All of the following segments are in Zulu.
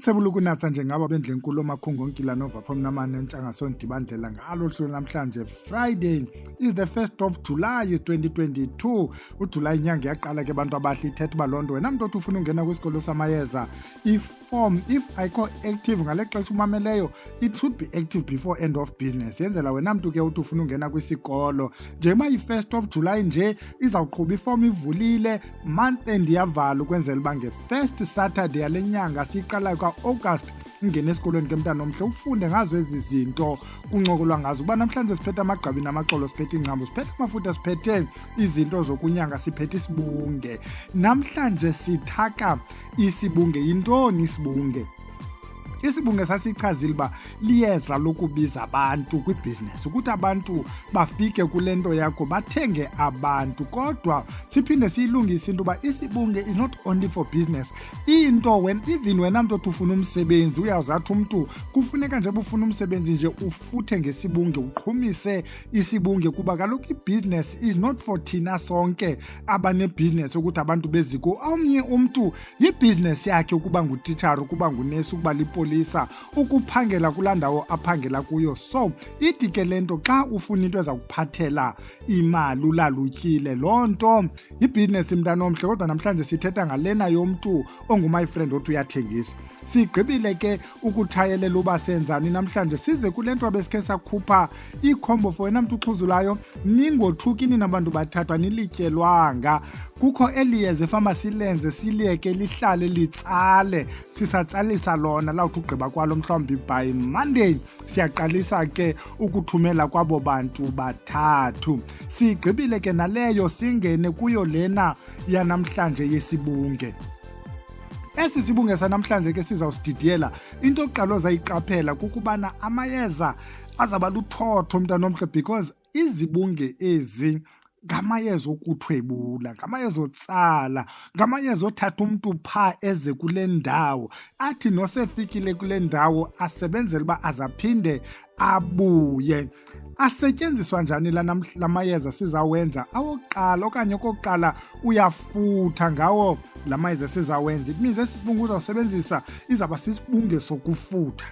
Siyasebula ukunatha njengaba bendle enkulu omakhungu onkila nova phomnamane ntshanga sondibandlela ngalo lusuku namhlanje Friday is the 1st of July is 2022. uJuly inyanga yaqala ke abantu abahle ithetha balondo wena muntu othi ufuna ungena kwisikolo samayeza form if ayikho active ngale xesha umameleyo it should be active before end of business. Yenzela wena muntu ke uthi ufuna ungena kwisikolo njengoba i1st of July nje izawuqhuba iform ivulile month end yavala ukwenzela uba nge-first Saturday yale nyanga siqala kwa-August ungene esikolweni ke mntana omhle ufunde ngazo ezi zinto kuncokolwa ngazo uba namhlanje siphethe amagqabi namaxolo siphethe ingcambu siphethe amafutha siphethe izinto zokunyanga siphethe isibunge. Namhlanje sithaka isibunge. Yintoni isibunge? Isibunge sasichazile uba liyeza lokubiza abantu kwibhizinesi ukuthi abantu bafike kule nto yakho bathenge abantu, kodwa siphinde siyilungise into uba isibunge is not only for business. Into even wena mntu othi ufuna umsebenzi uyawuzathi umntu kufuneka nje ufuna umsebenzi nje ufuthe ngesibunge uqhumise isibunge kuba kaloku ibhizinesi is not for thina sonke abanebhizinesi ukuthi abantu beziko. Omnye umntu yibhizinesi yakhe ukuba ngutitshara, ukuba ngunesi, ukuba lipolisa, ukuphangela kulaa ndawo aphangela kuyo. So ithi ke le nto xa ufuna into eza kuphathela imali ulalutyile loo nto yibhizinesi mntana omhle. Kodwa namhlanje sithetha ngalena yomntu ongumy friend othi uyathengisa. Sigqibile ke ukuthayelela uba senzani namhlanje size kule nto abesikhe sakhupha ikhombo for wena mntu uxhuzulayo ningothukini nabantu bathathwa nilityelwanga. Kukho eliyeza efamasi lenze siliyeke lihlale litsale sisatsalisa lona lawuthi ugqiba kwalo mhlawumbi by Monday siyaqalisa ke ukuthumela kwabo bantu bathathu. Sigqibile ke naleyo singene kuyo lena yanamhlanje yesibunge. Esi sibunge sanamhlanje ke sizawusididiyela into oqala ozayiqaphela kukubana amayeza azaba luthotho mntana omhle because izibunge ezi ngamayeza okuthwebula, ngamayeza otsala, ngamayeza othatha umntu phaa eze kule ndawo athi nosefikile kule ndawo asebenzele uba azaphinde abuye. Asetyenziswa njani la mayeza sizawenza? Awokuqala okanye okokuqala uyafutha ngawo la mayeza sizawenza. It means esi sibunge uzawusebenzisa izawuba sisibunge sokufutha.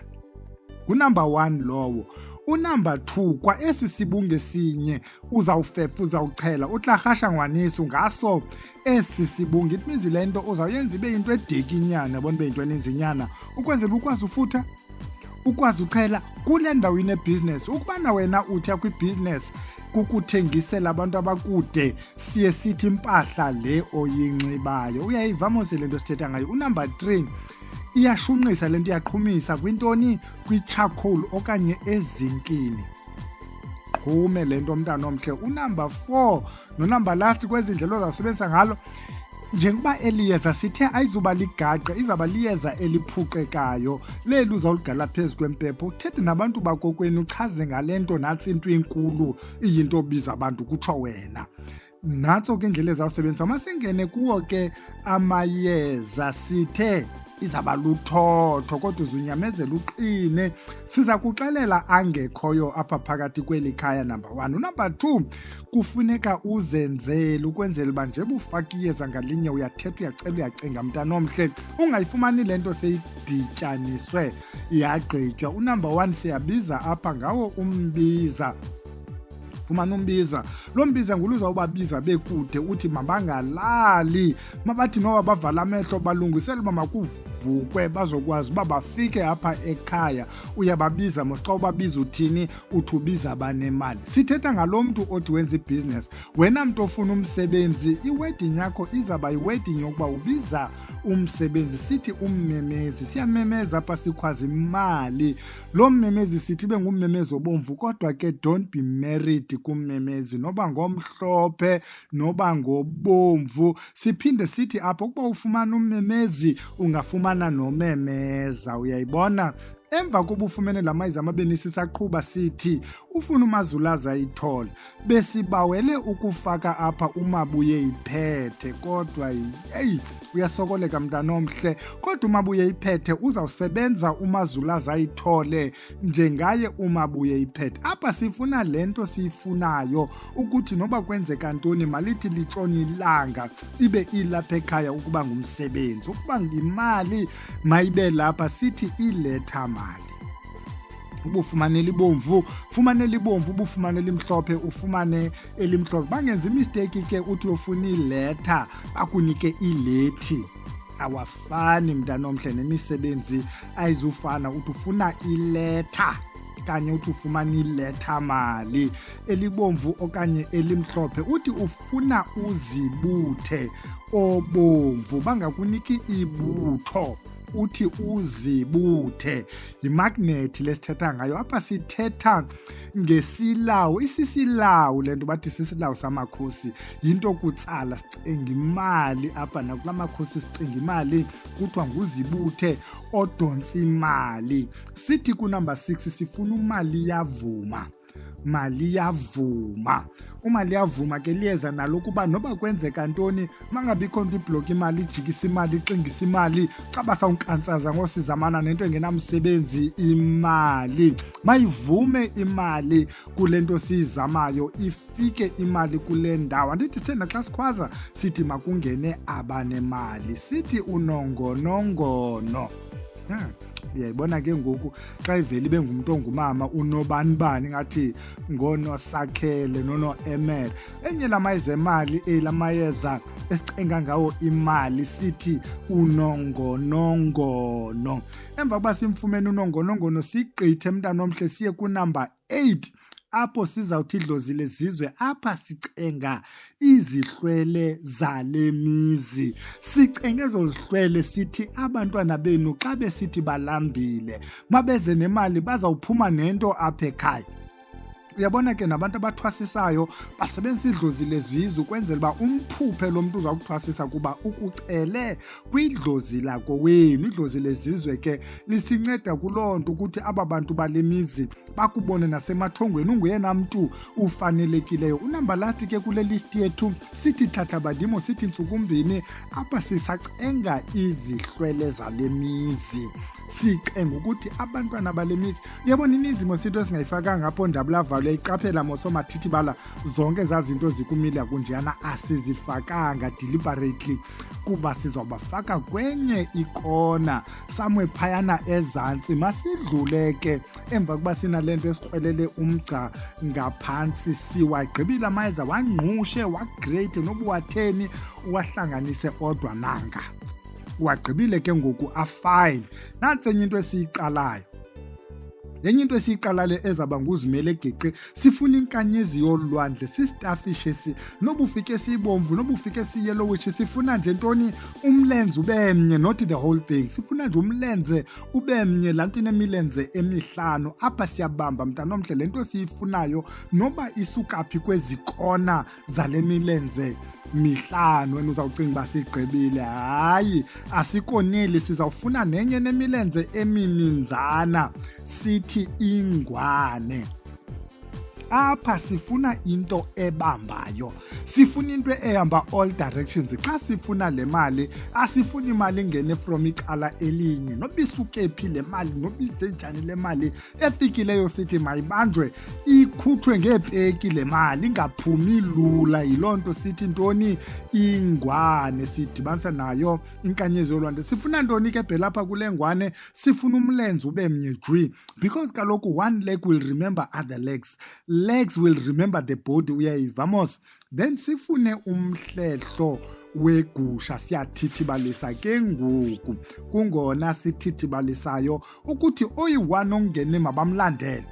Unumber 1 lowo. Unumber 2 kwa esi sibunge sinye uzawufefa uzawuchela utlahasha ngwaniso ngaso esi sibunge. It means le nto uzawuyenza ibe yinto edekinyana yabona ibe yinto eninzinyana ukwenzela ukwazi ufutha ukwazi uchela kule ndawo inebhizinesi. Ukubana wena utya kwibhizinesi kukuthengisela abantu abakude siye sithi impahla le oyinxibayo uyayiva mose le nto sithetha ngayo. Unumber 3 iyashunqisa le nto iyaqhumisa kwintoni? Kwi-charcoal okanye ezinkini. Qhume le nto mntana omhle. Unumber 4 nonumber last kwezi ndlela ozawusebenzisa ngalo njengoba eliyeza sithe ayizuba ligaqa izawuba liyeza eliphuqekayo leli uzawuligala phezu kwempepho uthethe nabantu bakokwenu uchaze ngale nto nantsi into enkulu iyinto obiza abantu kutsho wena. Nantso ke indlela ezawusebenzisa masingene kuwo ke amayeza sithe izaba luthotho kodwa uzunyamezela uqine. Siza kuxelela angekhoyo apha phakathi kweli khaya number 1. Number 2 kufuneka uzenzele ukwenzela uba nje bufaka iyeza ngalinye uyathetha uyacela uyacinga mntana omhle ungayifumani le nto seyidityaniswe yagqitywa. Unumber 1 siyabiza apha ngawo umbiza. Fumana umbiza. Lo mbiza ngulo uzawubabiza bekude uthi mabangalali mabathi noba bavala amehlo balungisele uba makuvukwe bazokwazi uba bafike apha ekhaya. Uyababiza mos xa ubabiza uthini? Uthi ubiza banemali. Sithetha ngalo mntu othi wenza ibhizinesi. Wena mntu ofuna umsebenzi iwedding yakho izawuba yiwedding yokuba ubiza umsebenzi. Sithi ummemezi siyamemeza apha sikhwazi imali. Lo mmemezi sithi ibe ngummemezi obomvu kodwa ke don't be married kummemezi noba ngomhlophe noba ngobomvu. Siphinde sithi apho ukuba ufumana ummemezi ungafumana nomemeza. Uyayibona? Emva koba ufumene la mayeza amabini sisaqhuba sithi ufuna umazulaza ayithole besibawele ukufaka apha Mambuyeyiphethel kodwa uyasokoleka mntana omhle, kodwa Mambuyeyiphethel uzawusebenza uMazulu azayithole njengaye Mambuyeyiphethel. Apha sifuna lento siyifunayo ukuthi noba kwenzeka ntoni malithi litshona ilanga ibe ilapha ekhaya ukuba ngumsebenzi, ukuba ngimali mayibe lapha sithi iletha mali. Ubufumane elibomvu, fumane elibomvu, ubufumane elimhlophe, ufumane elimhlophe. Bangenza imistake ke uthi ufuna iletha bakunike ilethi. Awafani mntana omhle, nemisebenzi ayizufana. Uthi ufuna iletha kanye uthi ufumana iletha mali, elibomvu okanye elimhlophe. Uthi ufuna uzibuthe obomvu, bangakuniki ibutho, uthi uzibuthe. Yimagnethi lesithetha ngayo. Apha sithetha ngesilawu, isisilawu lento bathi sisilawu samakhosi, yinto kutsala, sicinga imali apha nakula makhosi sicinga imali, kuthiwa nguzibuthe odonsa imali. Sithi kunumber 6 sifuna umali yavuma. Mali yavuma. Umali yavuma ke liyeza nalokuba noba kwenzeka ntoni mangabikho nto iblock imali, ijikisa imali, ixingisa imali, cabasa unkantsaza ngosizamana nento engenamsebenzi imali. Mayivume imali kule nto siyizamayo, ifike imali kule ndawo. Andithi thina xa sikhwaza sithi makungene abanemali, sithi unongonongono. Uyayibona ke ngoku xa ivele ibe ngumuntu ongumama unobanibani ngathi ngonosakhele nono-emere. Enye lamayeza emali lamayeza esicenga ngawo imali sithi unongonongono. Emva kuba simfumene unongonongono sigqithe mntana omhle siye kunumber 8 apho sizawuthi Dlozilezwe. Apha sicenga izihlwele zale mizi. Sicenge ezo zihlwele sithi abantwana benu xa besithi balambile mabeze nemali bazawuphuma nento apha ekhaya. Uyabona ke nabantu abathwasisayo basebenzisa iDlozilezwe ukwenzela uba umphuphe lo mntu uza kuthwasisa kuba ukucele kwidlozi lako wenu. iDlozilezwe ke lisinceda kuloo nto ukuthi aba bantu bale mizi bakubone nasemathongweni unguyena mntu ufanelekileyo. Unamba last ke kule list yethu sithi thatha badimo, sithi Ntsukumbini. Apha sisacenga izihlwele zale mizi, sicenga ukuthi abantwana bale mizi. Uyabona inizimo sinto esingayifakanga apho ndabulava uyayiqaphela mosomathithi bala zonke zazinto zikumila kunjana asizifakanga deliberately kuba sizawubafaka kwenye ikona samwe phayana ezantsi. Masidluleke emva kuba sinalento esikrwelele umgca ngaphantsi, siwagqibile amayeza wangqushe wagrade nobuwatheni uwahlanganise odwa nanga wagqibile ke ngoku afine. Nantsi enye into esiyiqalayo, enye into esiyiqalale ezaba nguzimele geqe, sifuna inkanyezi yolwandle, sistafishe nobufike sibomvu nobufike siyellowish. Sifuna nje ntoni? Umlenze ubemnye, not the whole thing. Sifuna nje umlenze ubemnye, laa nto inemilenze emihlanu. Apha siyabamba mntana omhle lento siyifunayo noba isukaphi kwezikona zale milenze mihlanu. Wena uzawucinga uba sigqibile. Hayi, asikoneli, sizawufuna nenye nemilenze emininzana, sithi Ingwane. Apha sifuna into ebambayo, sifuna into ehamba all directions. Xa sifuna le mali asifuni imali ingene from icala elinye, nobisuke phi le mali, nobisenjani le mali efikileyo sithi mayibanjwe ikhutshwe ngepeki le mali, ingaphumi lula. Yiloo nto sithi ntoni? Ingwane. Sidibanisa nayo inkanyezi yolwandle. Sifuna ntoni ke phela apha kule ngwane? Sifuna umlenze ube mnye jwi, because kaloku one leg will remember other legs, legs will remember the body. Uyayivamos. Then sifune umhlehlo wegusha, siyathithibalisa ke ngoku kungona sithithibalisayo ukuthi oyi-1 ongene mabamlandele.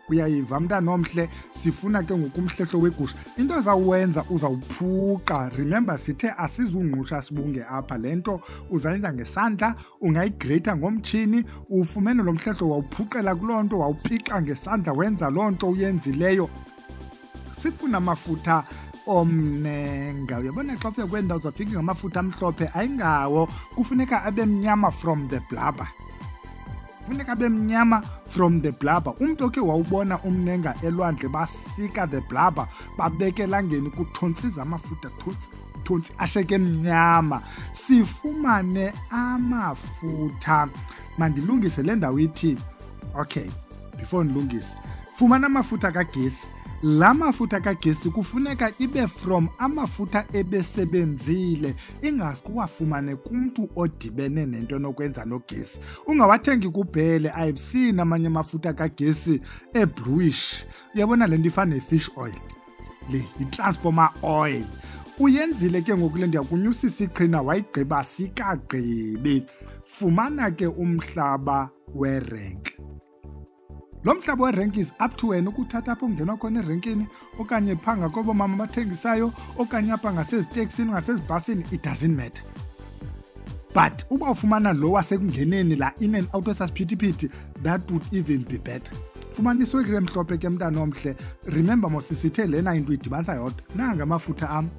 Uyayiva mntana omhle, sifuna ke ngoku umhlehlo wegusha. Into zawenza uzawuphuqa. Remember sithe asizungqusha sibunge apha, lento uzayenza ngesandla, ungayigrata ngomtshini, ufumene lo mhlehlo wawuphuqela kuloo nto, wawuphika ngesandla, wenza loo nto uyenzileyo. Sifuna amafutha omnenga. Uyabona xa ufika kwendawo uzafika ngamafutha amhlophe ayingawo, kufuneka abe mnyama from the blubber. Kufuneka abe mnyama from the blubber. Umntu okhe wawubona umnenga elwandle basika the blubber babeke elangeni kuthontsiza amafutha thutsi amathontsi asheke mnyama, sifumane amafutha. Mandilungise le ndawo ithi, okay, before ndilungise, fumana amafutha kagesi. La mafutha kagesi kufuneka ibe from amafutha ebesebenzile, ingasikuwafumane kumntu odibene nento nokwenza nogesi. Ungawathengi kuphele. I've seen amanye amafutha kagesi bluish. Uyabona le nto ifana nefish oil, le yi-transformer oil. Uyenzile ke ngoku le nto yakunyusisa iqhina wayigqiba sikagqibi. Fumana ke umhlaba werenki. Lo mhlaba werenki is up to wena ukuthatha apho ungenwa khona erenkini, okanye phanga kobo mama abathengisayo, okanye apha ngaseziteksini, ngasezibhasini, it doesn't matter. But uba ufumana lo wasekungeneni la in and out esasiphithiphithi, that would even be better. Fumana iswekile emhlophe ke mntana omhle. Remember mosisithe lena into idibanisa yodwa. Nanga amafutha am,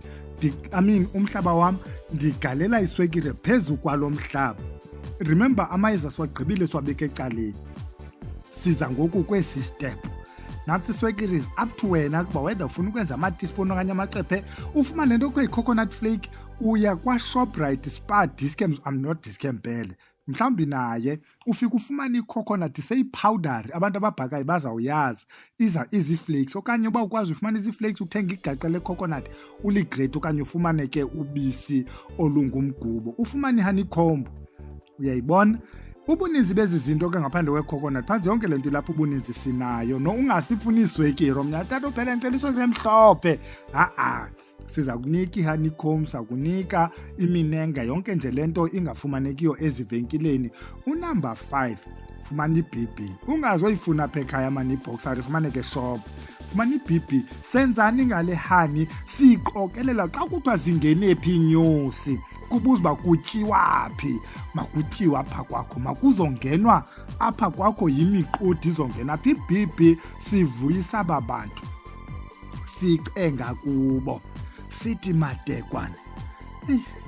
umhlaba wam, ndigalela iswekile phezu kwalo mhlaba. Remember amayeza siwagqibile siwabeke ecaleni. Siza ngoku kwesi step. Nathi iswekile is up to wena kuba whether ufuna ukwenza ama-teaspoon okanye amacephe. Ufumane le nto kuthiwa yi-coconut flake, uya kwa-Shoprite, Spar, Dischem, I'm not Dischem phele. Mhlawumbi naye ufika ufumane i-coconut seyi-powdery, abantu ababhakayo bazawuyazi, izii-flakes. Okanye uba ukwazi ufumana izii-flakes, uthenga igaqa le-coconut uligrate, okanye ufumane ke ubisi olungumgubo, ufumane i-honeycomb. Uyayibona? Ubuninzi bezi zinto ke ngaphandle kwe-coconut, phansi yonke le nto ilapho ubuninzi sinayo. No, ungasifuni iswekire omnye, tata uphela ngicela iswekire emhlophe. Siza kunika i-honeycomb, sakunika iminenga, yonke nje le nto ingafumanekiyo ezivenkileni. Unumber 5, fumana i-BB. Ungazoyifuna apha ekhaya mani iboxari, fumaneke shop. Fumana i-BB. Senzani ngale honey? Siyiqokelela xa kuthiwa zingene phi iinyosi, kubuza uba kutyiwa phi. Makutyiwa apha kwakho, makuzongenwa apha kwakho yimiqodi, izongena apha. I-BB sivuyisa aba bantu, sicenga kubo, sithi matekwane.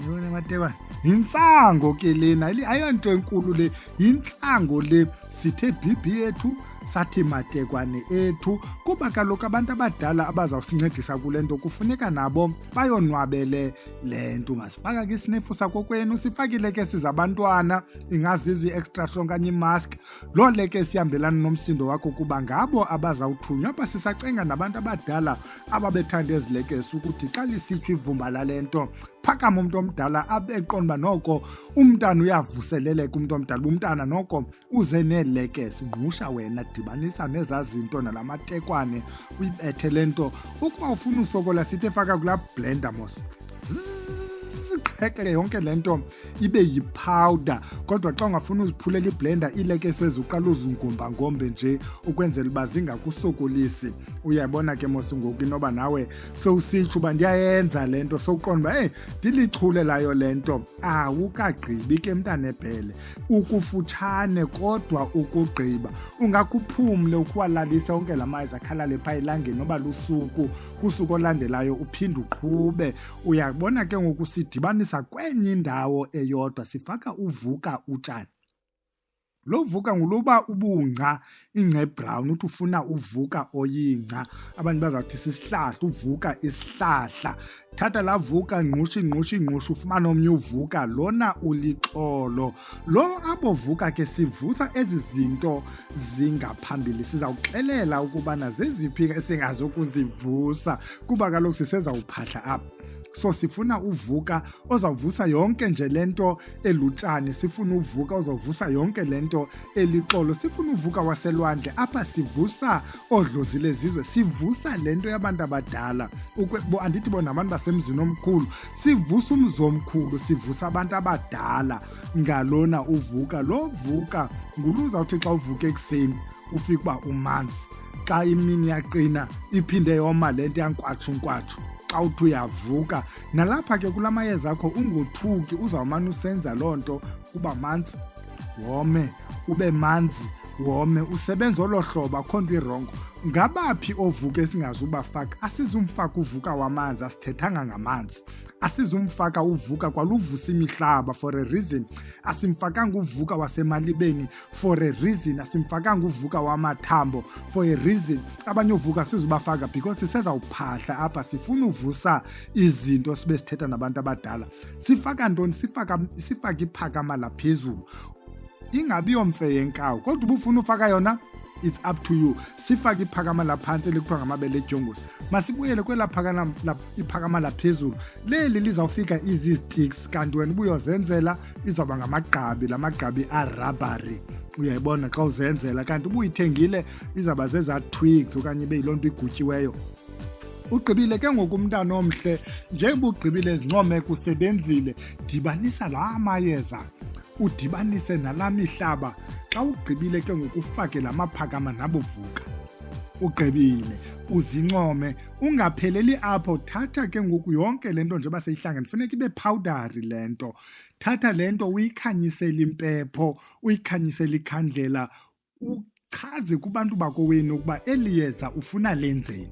Yona matekwane, yintsango ke lena, ayonto enkulu le, yintsango le. Sithe BB ethu, sathi matekwane ethu, kuba kaloku abantu abadala abazawusincedisa kule nto kufuneka nabo bayonwabele le nto. Ungasifaka ke isinefu sakho kwenu, sifakile ke sizabantwana, ingazizwe i-extra strong kanye imask. Loo le ke sihambelana nomsindo wakho kuba ngabo abazawuthunywa. Apha sisacenga nabantu abadala ababethanda ezilekese ukuthi xa lisitshwa ivumba lale nto, phakama umuntu omdala abeqonda noko umntana uyavuseleleka. Umuntu omdala, umntana noko uze neelekese. Ngqusha wena, dibanisa nezaa zinto nalamatekwane, uyibethe le nto. Ukuba ufuna usokola, sithi faka kulaa blender mos, qhekele yonke le nto ibe yipowder. Kodwa xa ungafuna uziphulela iblender, iilekese eziqala uzingomba-ngombe nje ukwenzela uba zingakusokolisi. Uyabona ke mos ngoku inoba nawe sewusitsho uba ndiyayenza le nto, sewuqonda uba ndilichule layo le nto. Awukagqibi ke mntana ephele, ukufutshane kodwa ukugqiba. Ungakuphumle ukuwalalisa onke la mayeza akhalale phaa elangeni noba lusuku, kusuku olandelayo uphinde uqhube. Uyabona ke ngoku sidibanisa kwenye indawo eyodwa, sifaka uvuka utshani. Lo vuka nguloba ubungca, ingca ebrown, uthi ufuna uvuka oyingca. Abantu bazawuthi sisihlahla, uvuka isihlahla. Thatha la vuka, ngqusha, ufumane omnye uvuka, lona ulixolo. Lo abovuka ke sivusa ezi zinto zingaphambili. Sizawuxelela ukubana zeziphi esingazokuzivusa kuba kaloku sisezawuphahla apha. So sifuna uvuka ozawuvusa yonke nje lento elutshani, sifuna uvuka ozawuvusa yonke lento elixolo, sifuna uvuka waselwandle. Apha sivusa oDlozilezwe, sivusa lento yabantu abadala. Andithi bona abantu basemzini omkhulu, sivusa umzi omkhulu, sivusa abantu abadala ngalona uvuka. Lo vuka nguluzawuthi xa uvuka ekuseni ufika uba umanzi, xa imini yaqina iphinde yoma lento yankwatshu. Xa uthi uyavuka nalapha ke kula mayeza akho ungothuki, uzawumane usenza loo nto kuba manzi wome, ube manzi wome usebenza olohlobo akho nto irongo. Ngabaphi ovuka esingazubafaka? Asizumfaka uvuka wamanzi, asithethanga ngamanzi. Asizumfaka uvuka kwaluvusa imihlaba for a reason. Asimfakanga uvuka wasemalibeni for a reason. Asimfakanga uvuka wamathambo for a reason. Abanye uvuka sizubafaka because sisezawuphahla apha, sifuna uvusa izinto sibe sithetha nabantu abadala. Sifaka ntoni? Sifaka iphakama laphezulu. Ingabi yomfe yenkawu, kodwa ubufuna ufaka yona, it's up to you. Sifake iphakama laphansi elikuthiwa ngamabele ejongosi. Masibuyele kwela iphakama laphezulu. Leli lizawufika izi-sticks, kanti wena ubuyozenzela izawuba ngamagqabi, la magqabi arabari. Uyayibona xa uzenzela, kanti ubuyithengile izawuba zeza twigs okanye ibe yiloo nto igutyiweyo. Ugqibile ke ngoku umntana omhle, njengoba ugqibile ezincome kusebenzile, dibanisa la mayeza, udibanise nala mihlaba. Xa ugqibile ke ngokufake la maphakama nabovuka, ugqibile uzincome, ungapheleli apho. Thatha ke ngoku yonke lento nje baseyihlangene, funeka ibe powdery lento. Thatha lento uyikhanyisele impepho, uyikhanyisele ikhandlela, uchaze kubantu bakowenu ukuba eliyeza ufuna lenzeni,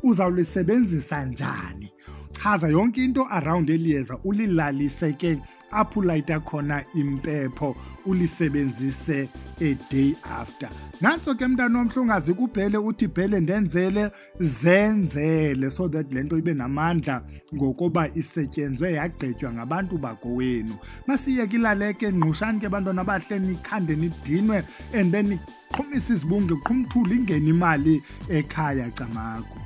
uzawulisebenzisa njani. Chaza yonke into around eliyeza, ulilalise ke apho ulayita khona impepho, ulisebenzise a day after. Nanso ke mntana omhle, ungazi kubhele uthi bhele ndenzele, zenzele, so that lento ibe namandla ngokuba isetyenzwe yagqetywa ngabantu bakowenu. Masiyeke ilaleke, ngqushani ke bantwana abahle, nikhande nidinwe, and then Gqumisa Isibunge, Gqumthula ingene imali ekhaya camakho.